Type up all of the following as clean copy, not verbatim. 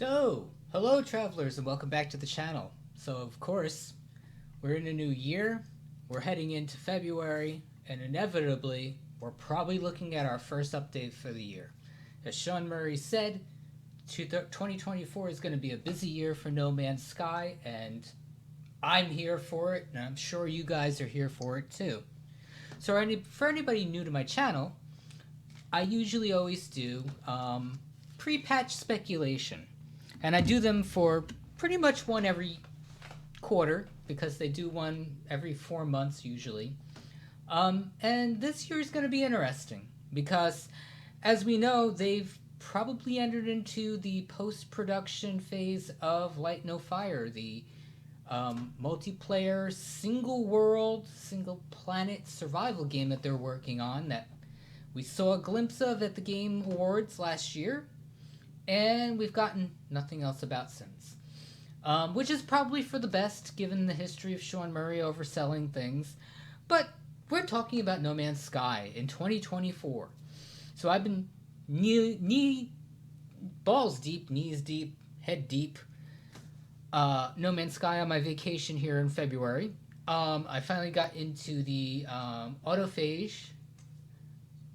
So, hello travelers and welcome back to the channel. So, of course, we're in a new year, we're heading into February, and inevitably, we're probably looking at our first update for the year. As Sean Murray said, 2024 is going to be a busy year for No Man's Sky, and I'm here for it, and I'm sure you guys are here for it too. So, for anybody new to my channel, I usually always do pre-patch speculation. And I do them for pretty much one every quarter because they do one every 4 months usually. And this year is going to be interesting because, as we know, they've probably entered into the post-production phase of Light No Fire, the multiplayer, single world, single planet survival game that they're working on that we saw a glimpse of at the Game Awards last year, and we've gotten nothing else about since. Which is probably for the best, given the history of Sean Murray overselling things. But we're talking about No Man's Sky in 2024. So I've been balls deep, knees deep, head deep, No Man's Sky on my vacation here in February. I finally got into the autophage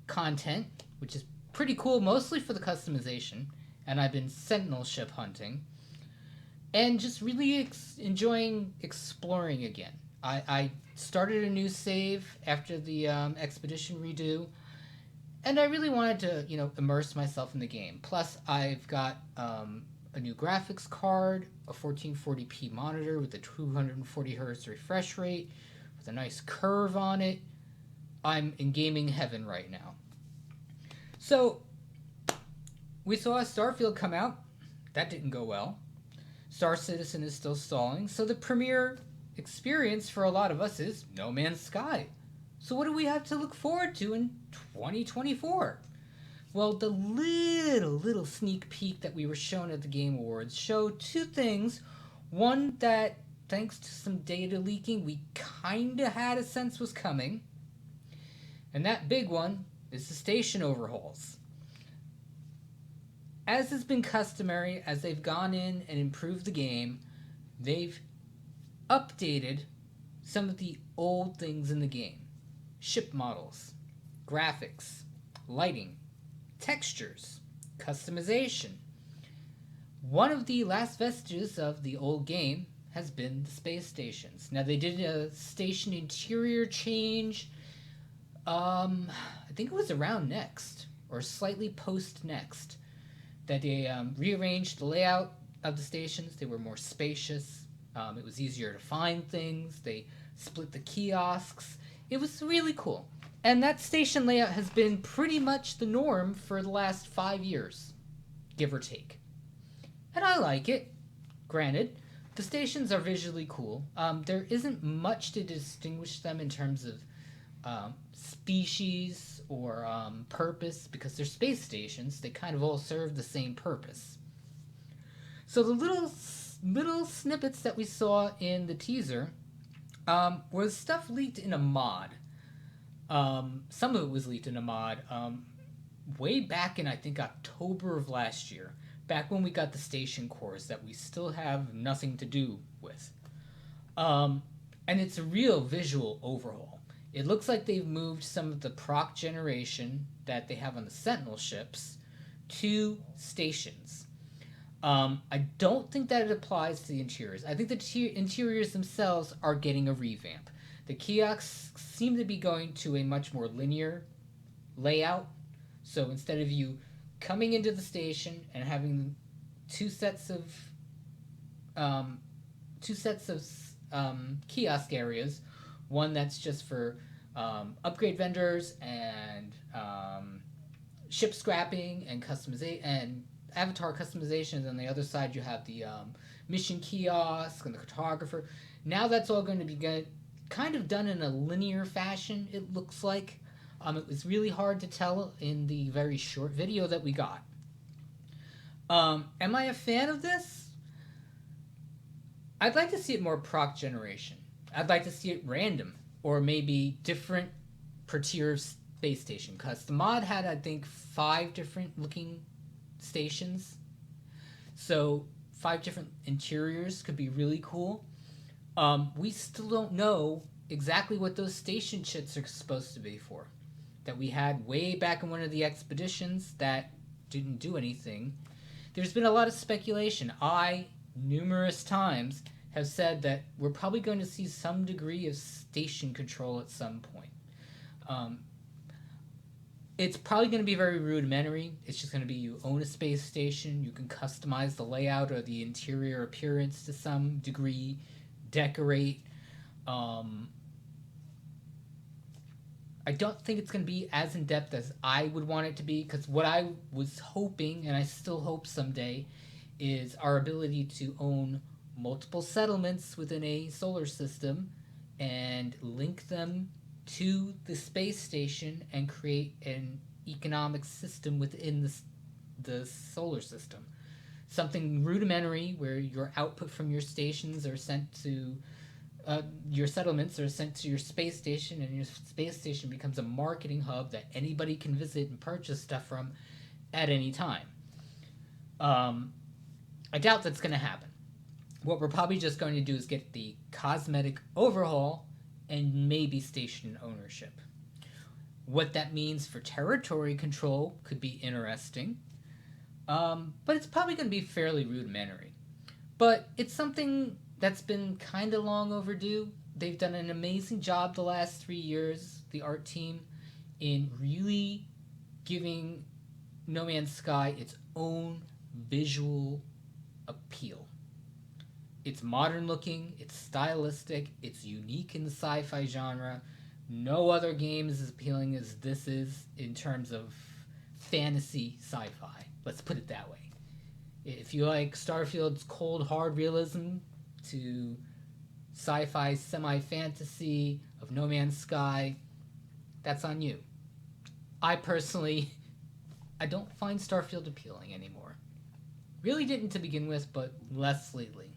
content, which is pretty cool, mostly for the customization. And I've been sentinel ship hunting and just really enjoying exploring again. I started a new save after the expedition redo, and I really wanted to immerse myself in the game. Plus, I've got a new graphics card, a 1440p monitor with a 240 hertz refresh rate with a nice curve on it. I'm in gaming heaven right now. So we saw Starfield come out. That didn't go well. Star Citizen is still stalling. So the premier experience for a lot of us is No Man's Sky. So what do we have to look forward to in 2024? Well, the little sneak peek that we were shown at the Game Awards showed two things. One that, thanks to some data leaking, we kinda had a sense was coming. And that big one is the station overhauls. As has been customary, as they've gone in and improved the game, they've updated some of the old things in the game. Ship models, graphics, lighting, textures, customization. One of the last vestiges of the old game has been the space stations. Now, they did a station interior change, I think it was around Next, or slightly post Next, that they rearranged the layout of the stations. They were more spacious. It was easier to find things. They split the kiosks. It was really cool. And that station layout has been pretty much the norm for the last 5 years, give or take. And I like it. Granted, the stations are visually cool. There isn't much to distinguish them in terms of species or purpose, because they're space stations. They kind of all serve the same purpose. So the little snippets that we saw in the teaser was stuff leaked in a mod. Some of it was leaked in a mod way back in, I think, October of last year, back when we got the station cores that we still have nothing to do with. And it's a real visual overhaul. It looks like they've moved some of the proc generation that they have on the Sentinel ships to stations. I don't think that it applies to the interiors. I think the interiors themselves are getting a revamp. The kiosks seem to be going to a much more linear layout. So instead of you coming into the station and having two sets of kiosk areas, one that's just for upgrade vendors and ship scrapping and customization and avatar customization, and on the other side you have the mission kiosk and the cartographer. Now that's all going to be kind of done in a linear fashion, it looks like. It was really hard to tell in the very short video that we got. Am I a fan of this? I'd like to see it more proc generation. I'd like to see it random, or maybe different per tier of space station, because the mod had, I think, 5 different looking stations. So 5 different interiors could be really cool. We still don't know exactly what those station chits are supposed to be for. That we had way back in one of the expeditions that didn't do anything. There's been a lot of speculation. I, numerous times, have said that we're probably going to see some degree of station control at some point. Um, it's probably going to be very rudimentary. It's just going to be you own a space station, you can customize the layout or the interior appearance to some degree, decorate. Um, I don't think it's going to be as in depth as I would want it to be, because what I was hoping, and I still hope someday, is our ability to own multiple settlements within a solar system and link them to the space station and create an economic system within the solar system. Something rudimentary where your output from your stations are sent to your settlements are sent to your space station, and your space station becomes a marketing hub that anybody can visit and purchase stuff from at any time. Um, I doubt that's going to happen. What we're probably just going to do is get the cosmetic overhaul and maybe station ownership. What that means for territory control could be interesting, but it's probably going to be fairly rudimentary. But it's something that's been kind of long overdue. They've done an amazing job the last 3 years, the art team, in really giving No Man's Sky its own visual appeal. It's modern looking, it's stylistic, it's unique in the sci-fi genre. No other game is as appealing as this is in terms of fantasy sci-fi. Let's put it that way. If you like Starfield's cold, hard realism to sci-fi, semi-fantasy of No Man's Sky, that's on you. I personally, I don't find Starfield appealing anymore. Really didn't to begin with, but less lately.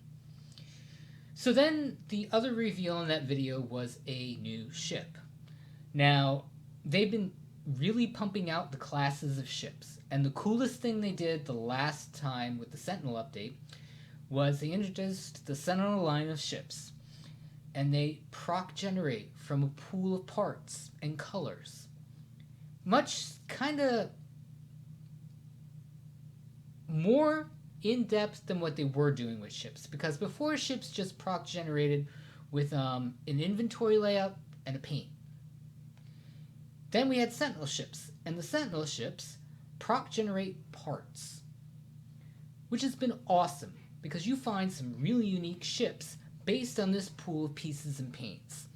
So then the other reveal in that video was a new ship. Now, they've been really pumping out the classes of ships, and the coolest thing they did the last time with the Sentinel update was they introduced the Sentinel line of ships, and they proc generate from a pool of parts and colors. Much kind of more in depth than what they were doing with ships, because before ships just proc generated with an inventory layout and a paint. Then we had Sentinel ships, and the Sentinel ships proc generate parts, which has been awesome because you find some really unique ships based on this pool of pieces and paints.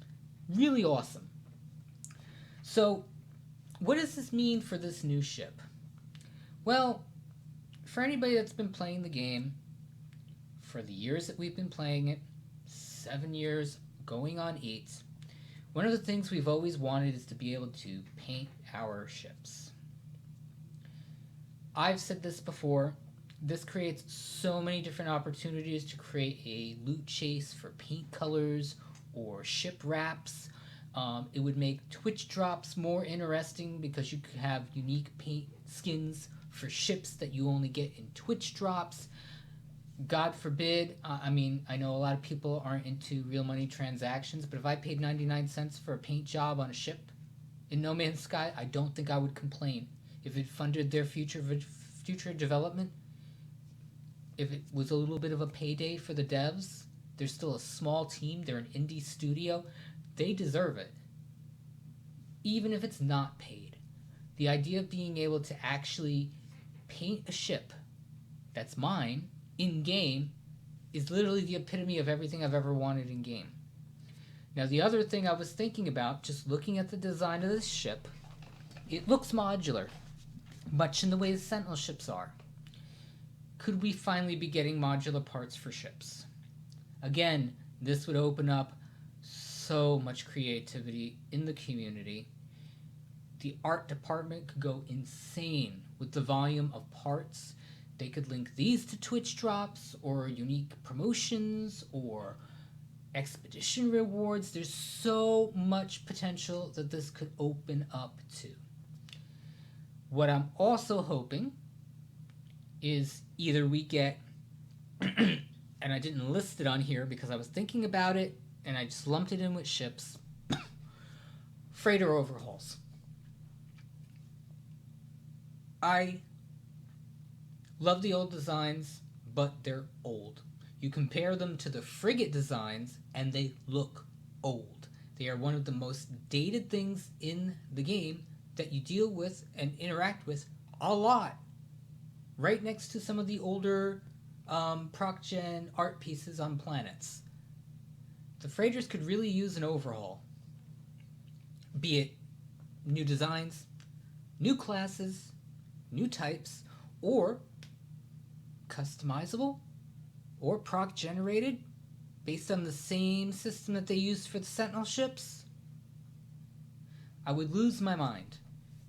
Really awesome. So, what does this mean for this new ship? Well, for anybody that's been playing the game for the years that we've been playing it, 7 years, going on 8, one of the things we've always wanted is to be able to paint our ships. I've said this before, this creates so many different opportunities to create a loot chase for paint colors or ship wraps. It would make Twitch drops more interesting because you could have unique paint skins for ships that you only get in Twitch drops. God forbid, I know a lot of people aren't into real money transactions, but if I paid 99 cents for a paint job on a ship in No Man's Sky, I don't think I would complain. If it funded their future development, if it was a little bit of a payday for the devs, they're still a small team, they're an indie studio, they deserve it. Even if it's not paid. The idea of being able to actually paint a ship that's mine in-game is literally the epitome of everything I've ever wanted in-game. Now, the other thing I was thinking about, just looking at the design of this ship, it looks modular, much in the way the Sentinel ships are. Could we finally be getting modular parts for ships? Again, this would open up so much creativity in the community. The art department could go insane with the volume of parts. They could link these to Twitch drops or unique promotions or expedition rewards. There's so much potential that this could open up to. What I'm also hoping is either we get and I didn't list it on here because I was thinking about it and I just lumped it in with ships. Freighter overhauls. I love the old designs, but they're old. You compare them to the frigate designs, and they look old. They are one of the most dated things in the game that you deal with and interact with a lot. Right next to some of the older proc gen art pieces on planets. The freighters could really use an overhaul. Be it new designs, new classes, new types, or customizable or proc generated based on the same system that they used for the Sentinel ships, I would lose my mind.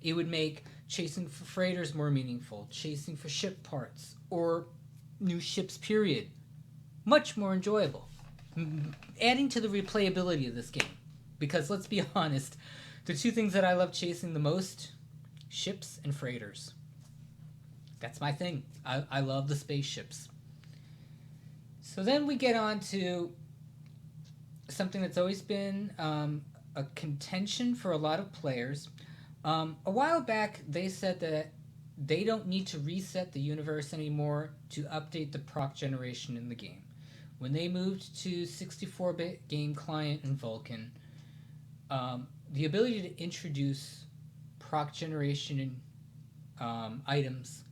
It would make chasing for freighters more meaningful, chasing for ship parts, or new ships, period, much more enjoyable. Adding to the replayability of this game. Because let's be honest, the two things that I love chasing the most, ships and freighters. That's my thing. I love the spaceships. So then we get on to something that's always been a contention for a lot of players. A while back, they said that they don't need to reset the universe anymore to update the proc generation in the game. When they moved to 64-bit game client and Vulkan, the ability to introduce proc generation items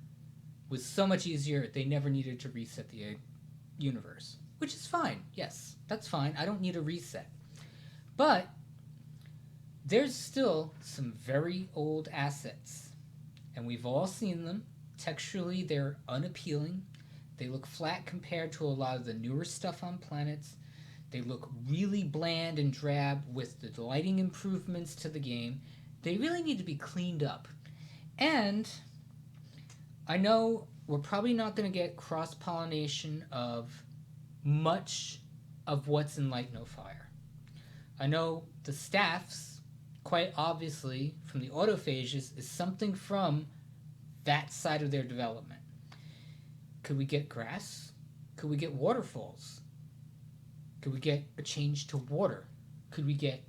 was so much easier. They never needed to reset the universe, which is fine. Yes, that's fine. I don't need a reset. But there's still some very old assets, and we've all seen them. Texturally, they're unappealing. They look flat compared to a lot of the newer stuff on planets. They look really bland and drab with the lighting improvements to the game. They really need to be cleaned up. And I know we're probably not going to get cross-pollination of much of what's in Light No Fire. I know the staffs, quite obviously, from the autophages, is something from that side of their development. Could we get grass? Could we get waterfalls? Could we get a change to water? Could we get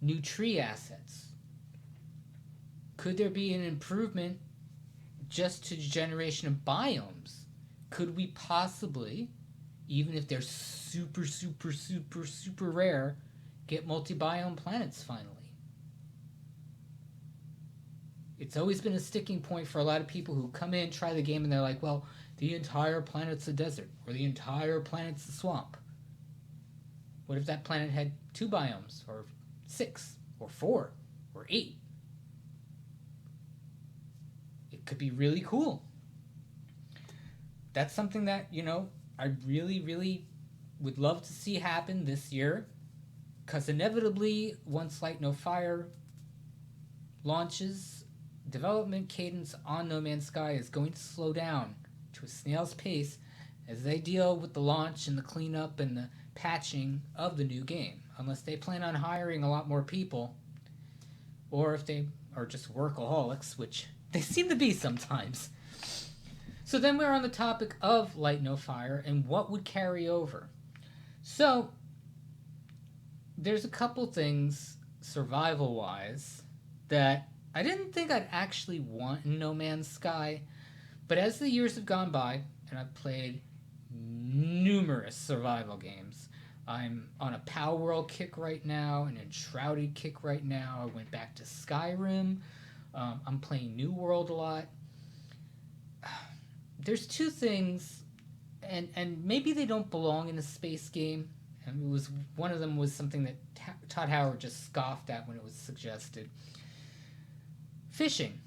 new tree assets? Could there be an improvement just to the generation of biomes? Could we possibly, even if they're super, super, super, super rare, get multi-biome planets finally? It's always been a sticking point for a lot of people who come in, try the game, and they're like, well, the entire planet's a desert, or the entire planet's a swamp. What if that planet had 2 biomes, or 6, or 4, or 8? It could be really cool. That's something that, I really, really would love to see happen this year, because inevitably, once Light No Fire launches, development cadence on No Man's Sky is going to slow down to a snail's pace as they deal with the launch and the cleanup and the patching of the new game, unless they plan on hiring a lot more people, or if they are just workaholics, which they seem to be sometimes. So then we're on the topic of Light No Fire and what would carry over. So there's a couple things survival-wise that I didn't think I'd actually want in No Man's Sky, but as the years have gone by, and I've played numerous survival games. I'm on a Power World kick right now, an Enshrouded kick right now. I went back to Skyrim. I'm playing New World a lot. There's two things, and maybe they don't belong in a space game. And one of them was something that Todd Howard just scoffed at when it was suggested. Fishing.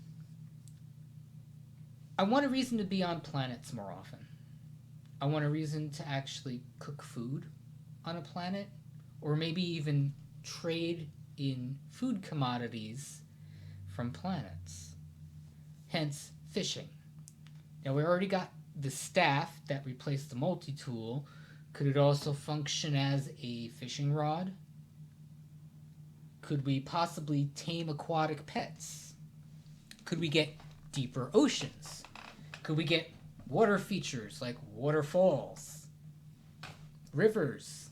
I want a reason to be on planets more often. I want a reason to actually cook food on a planet, or maybe even trade in food commodities from planets. Hence, fishing. Now, we already got the staff that replaced the multi-tool. Could it also function as a fishing rod? Could we possibly tame aquatic pets? Could we get deeper oceans? Could we get water features like waterfalls, rivers.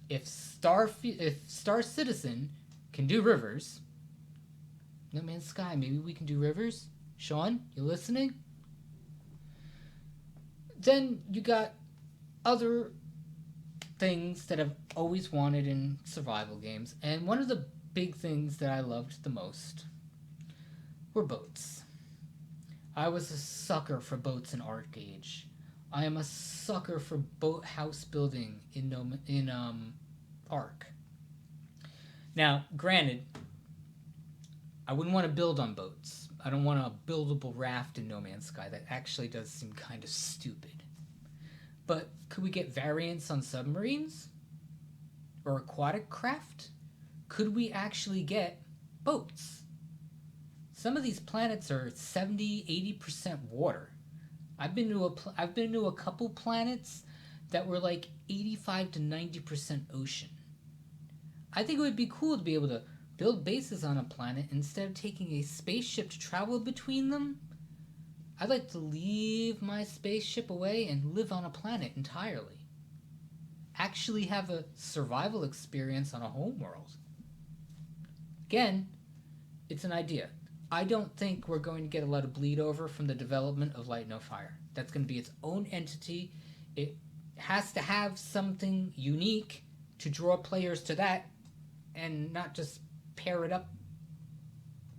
If Star Citizen can do rivers, No Man's Sky, maybe we can do rivers? Sean, you listening? Then you got other things that I've always wanted in survival games, and one of the big things that I loved the most were boats. I was a sucker for boats in ArcAge. I am a sucker for boat house building in Arc. Now, granted, I wouldn't want to build on boats. I don't want a buildable raft in No Man's Sky. That actually does seem kind of stupid. But could we get variants on submarines? Or aquatic craft? Could we actually get boats? Some of these planets are 70-80% water. I've been to a couple planets that were like 85 to 90% ocean. I think it would be cool to be able to build bases on a planet instead of taking a spaceship to travel between them. I'd like to leave my spaceship away and live on a planet entirely. Actually have a survival experience on a homeworld. Again, it's an idea. I don't think we're going to get a lot of bleed over from the development of Light No Fire. That's going to be its own entity. It has to have something unique to draw players to that and not just pair it up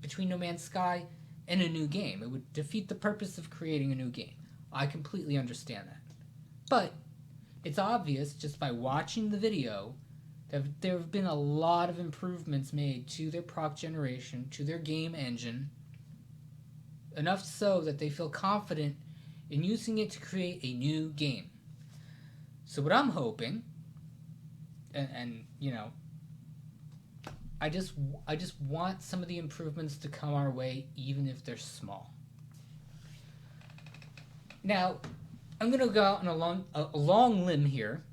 between No Man's Sky and a new game. It would defeat the purpose of creating a new game. I completely understand that. But it's obvious just by watching the video that there have been a lot of improvements made to their proc generation, to their game engine, enough so that they feel confident in using it to create a new game. So what I'm hoping, and you know, I just want some of the improvements to come our way, even if they're small. Now, I'm gonna go out on a long limb here.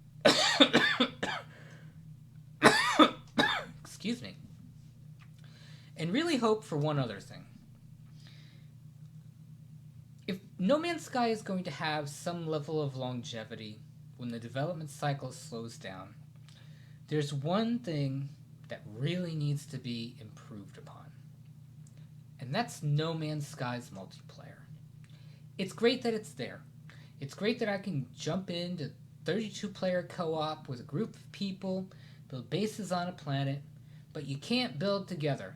Excuse me. And really hope for one other thing. If No Man's Sky is going to have some level of longevity when the development cycle slows down, there's one thing that really needs to be improved upon. And that's No Man's Sky's multiplayer. It's great that it's there. It's great that I can jump into 32-player co-op with a group of people, build bases on a planet, but you can't build together.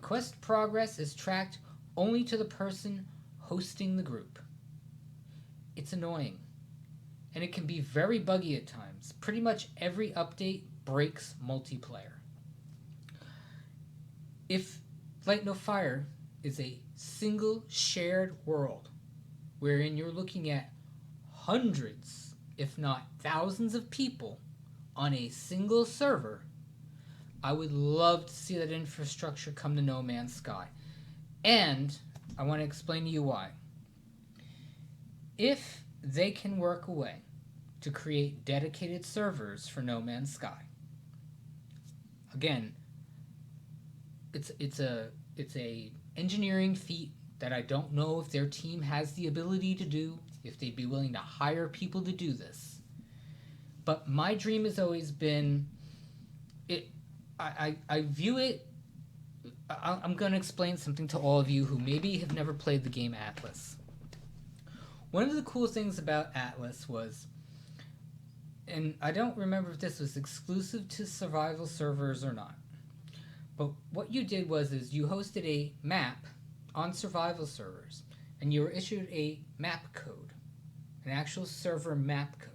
Quest progress is tracked only to the person hosting the group. It's annoying. And it can be very buggy at times. Pretty much every update breaks multiplayer. If Light No Fire is a single shared world wherein you're looking at hundreds, if not thousands of people on a single server, I would love to see that infrastructure come to No Man's Sky. And I want to explain to you why. If they can work a way to create dedicated servers for No Man's Sky, again, it's a engineering feat that I don't know if their team has the ability to do, if they'd be willing to hire people to do this. But my dream has always been, I view it, I'm going to explain something to all of you who maybe have never played the game Atlas. One of the cool things about Atlas was, and I don't remember if this was exclusive to survival servers or not, but what you did was you hosted a map on survival servers, and you were issued a map code, an actual server map code.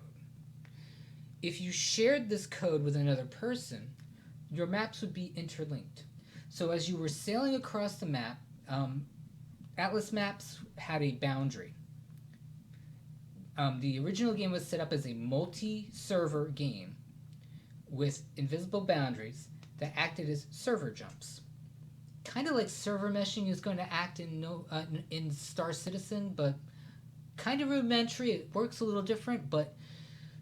If you shared this code with another person, your maps would be interlinked. So as you were sailing across the map, Atlas maps had a boundary. The original game was set up as a multi-server game with invisible boundaries that acted as server jumps. Kind of like server meshing is going to act in Star Citizen, but kind of rudimentary. It works a little different, but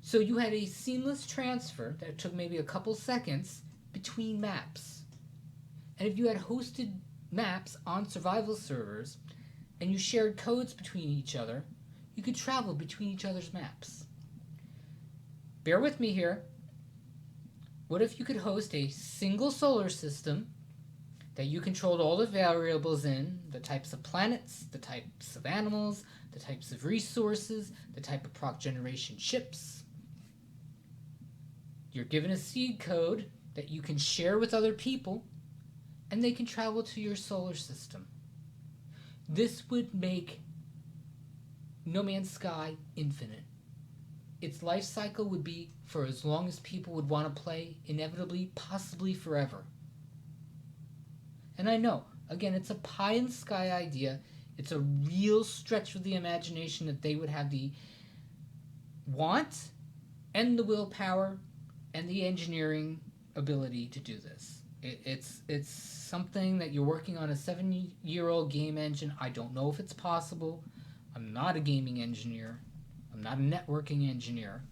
so you had a seamless transfer that took maybe a couple seconds between maps. And if you had hosted maps on survival servers and you shared codes between each other, you could travel between each other's maps. Bear with me here. What if you could host a single solar system that you controlled all the variables in, the types of planets, the types of animals, the types of resources, the type of proc generation chips. You're given a seed code that you can share with other people, and they can travel to your solar system. This would make No Man's Sky infinite. Its life cycle would be for as long as people would want to play, inevitably, possibly forever. And I know, again, it's a pie in the sky idea. It's a real stretch of the imagination that they would have the want and the willpower and the engineering ability to do this. It's something that you're working on a 7-year-old game engine. I don't know if it's possible. I'm not a gaming engineer. I'm not a networking engineer.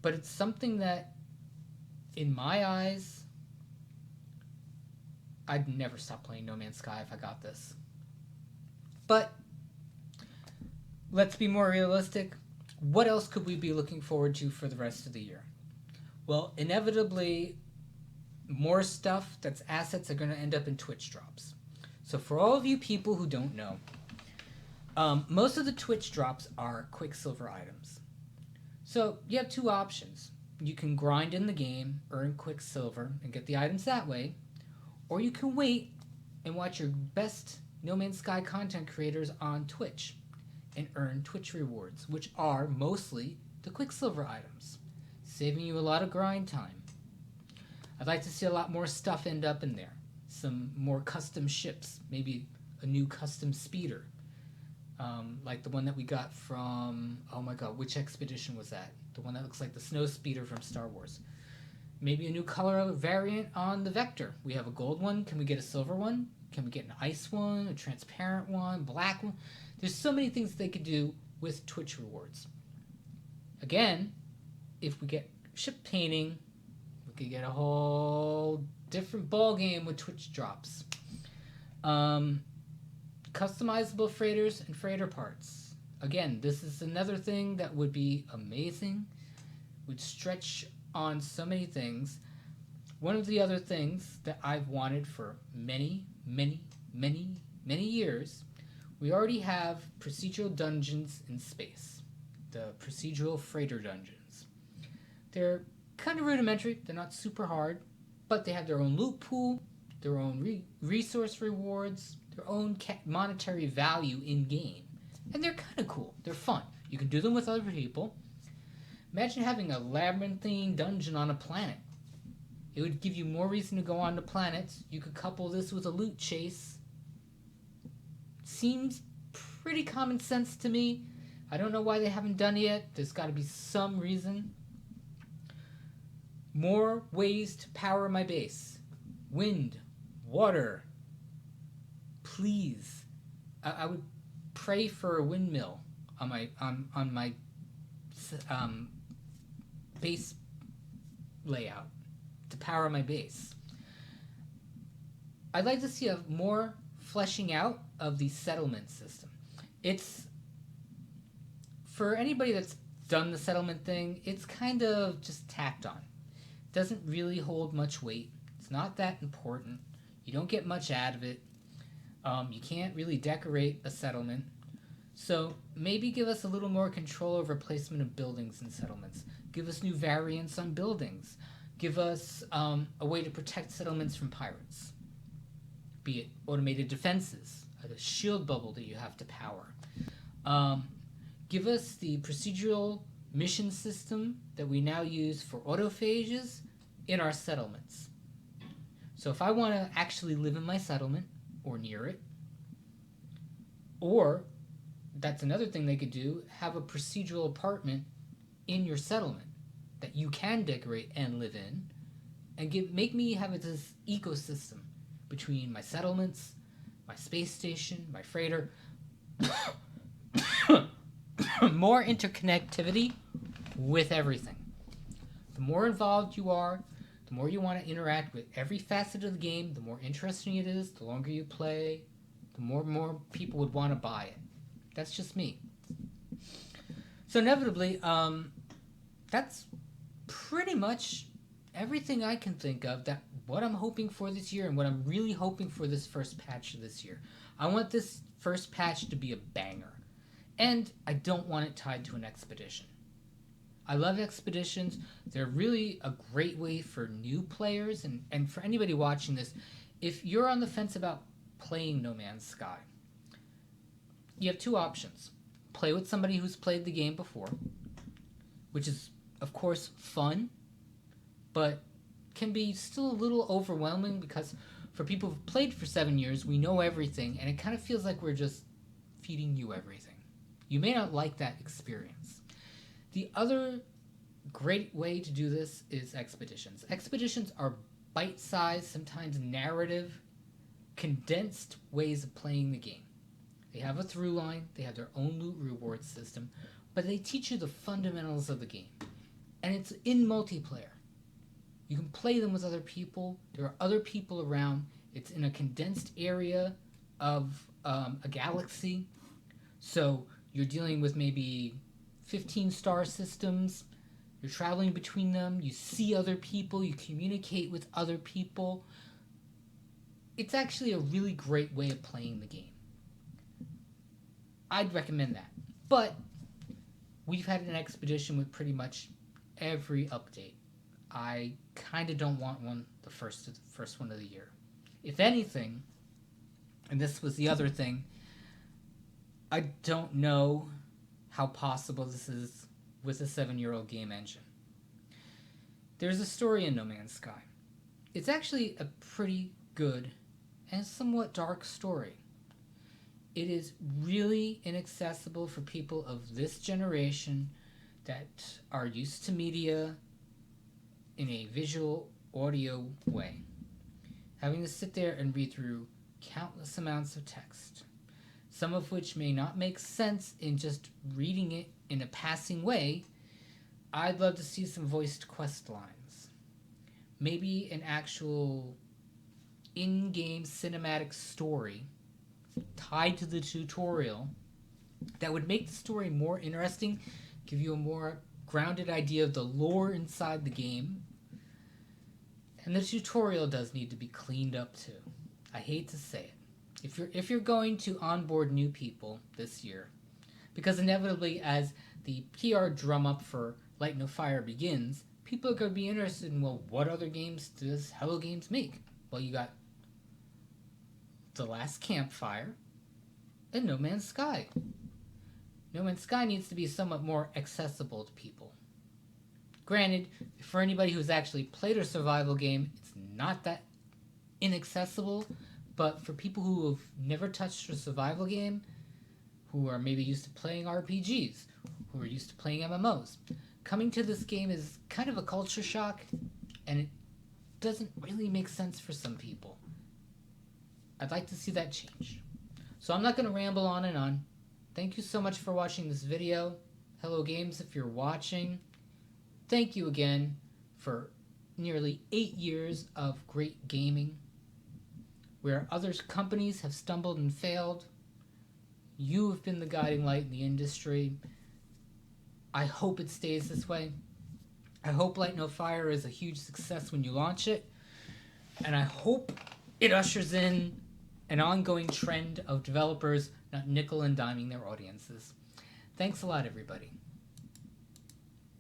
But it's something that, in my eyes, I'd never stop playing No Man's Sky if I got this. But let's be more realistic. What else could we be looking forward to for the rest of the year? Well, inevitably, more stuff that's assets are going to end up in Twitch drops. So for all of you people who don't know, most of the Twitch drops are Quicksilver items. So you have two options. You can grind in the game, earn Quicksilver, and get the items that way. Or you can wait and watch your best No Man's Sky content creators on Twitch and earn Twitch rewards, which are mostly the Quicksilver items, saving you a lot of grind time. I'd like to see a lot more stuff end up in there. Some more custom ships, maybe a new custom speeder. Like the one that we got from, oh my god, which expedition was that? The one that looks like the snow speeder from Star Wars. Maybe a new color variant on the Vector. We have a gold one. Can we get a silver one? Can we get an ice one, a transparent one, black one? There's so many things they could do with Twitch rewards. Again, if we get ship painting, we could get a whole different ball game with Twitch drops. Customizable freighters and freighter parts. Again, this is another thing that would be amazing, would stretch on so many things. One of the other things that I've wanted for many years, we already have procedural dungeons in space, the procedural freighter dungeons. They're kind of rudimentary, they're not super hard, but they have their own loot pool, their own resource rewards, their own monetary value in game, and they're kind of cool. They're fun. You can do them with other people. Imagine having a labyrinthine dungeon on a planet. It would give you more reason to go on to planets. You could couple this with a loot chase. Seems pretty common sense to me. I don't know why they haven't done it yet. There's got to be some reason. More ways to power my base. Wind, water. Please. I would pray for a windmill on my base layout to power my base. I'd like to see a more fleshing out of the settlement system. It's, for anybody that's done the settlement thing, it's kind of just tacked on. It doesn't really hold much weight. It's not that important. You don't get much out of it. You can't really decorate a settlement. So maybe give us a little more control over placement of buildings and settlements. Give us new variants on buildings. Give us a way to protect settlements from pirates. Be it automated defenses, a shield bubble that you have to power. Give us the procedural mission system that we now use for autophages in our settlements. So if I want to actually live in my settlement, or near it, or, that's another thing they could do, have a procedural apartment in your settlement that you can decorate and live in, and make me have this ecosystem between my settlements, my space station, my freighter. More interconnectivity with everything. The more involved you are, the more you want to interact with every facet of the game, the more interesting it is, the longer you play, the more people would want to buy it. That's just me. So inevitably, that's pretty much everything I can think of. That what I'm hoping for this year, and what I'm really hoping for this first patch of this year. I want this first patch to be a banger, and I don't want it tied to an expedition. I love expeditions. They're really a great way for new players and for anybody watching this. If you're on the fence about playing No Man's Sky, you have two options. Play with somebody who's played the game before, which is, of course, fun, but can be still a little overwhelming because for people who've played for 7 years, we know everything, and it kind of feels like we're just feeding you everything. You may not like that experience. The other great way to do this is expeditions. Expeditions are bite-sized, sometimes narrative, condensed ways of playing the game. They have a through line, they have their own loot reward system, but they teach you the fundamentals of the game. And it's in multiplayer. You can play them with other people. There are other people around. It's in a condensed area of a galaxy. So you're dealing with maybe 15 star systems. You're traveling between them. You see other people. You communicate with other people. It's actually a really great way of playing the game. I'd recommend that. But we've had an expedition with pretty much every update. I kind of don't want one the first one of the year. If anything, and this was the other thing, I don't know how possible this is with a 7-year-old game engine. There's a story in No Man's Sky. It's actually a pretty good and somewhat dark story. It is really inaccessible for people of this generation that are used to media in a visual audio way. Having to sit there and read through countless amounts of text, some of which may not make sense in just reading it in a passing way. I'd love to see some voiced quest lines. Maybe an actual in-game cinematic story tied to the tutorial that would make the story more interesting, give you a more grounded idea of the lore inside the game. And the tutorial does need to be cleaned up too. I hate to say it. If you're going to onboard new people this year, because inevitably as the PR drum up for Light No Fire begins, people are going to be interested in, well, what other games does Hello Games make? Well, you got The Last Campfire and No Man's Sky. No Man's Sky needs to be somewhat more accessible to people. Granted, for anybody who's actually played a survival game, it's not that inaccessible, but for people who have never touched a survival game, who are maybe used to playing RPGs, who are used to playing MMOs, coming to this game is kind of a culture shock, and it doesn't really make sense for some people. I'd like to see that change. So I'm not going to ramble on and on. Thank you so much for watching this video. Hello Games, if you're watching. Thank you again for nearly 8 years of great gaming. Where other companies have stumbled and failed, you have been the guiding light in the industry. I hope it stays this way. I hope Light No Fire is a huge success when you launch it. And I hope it ushers in an ongoing trend of developers not nickel and diming their audiences. Thanks a lot, everybody.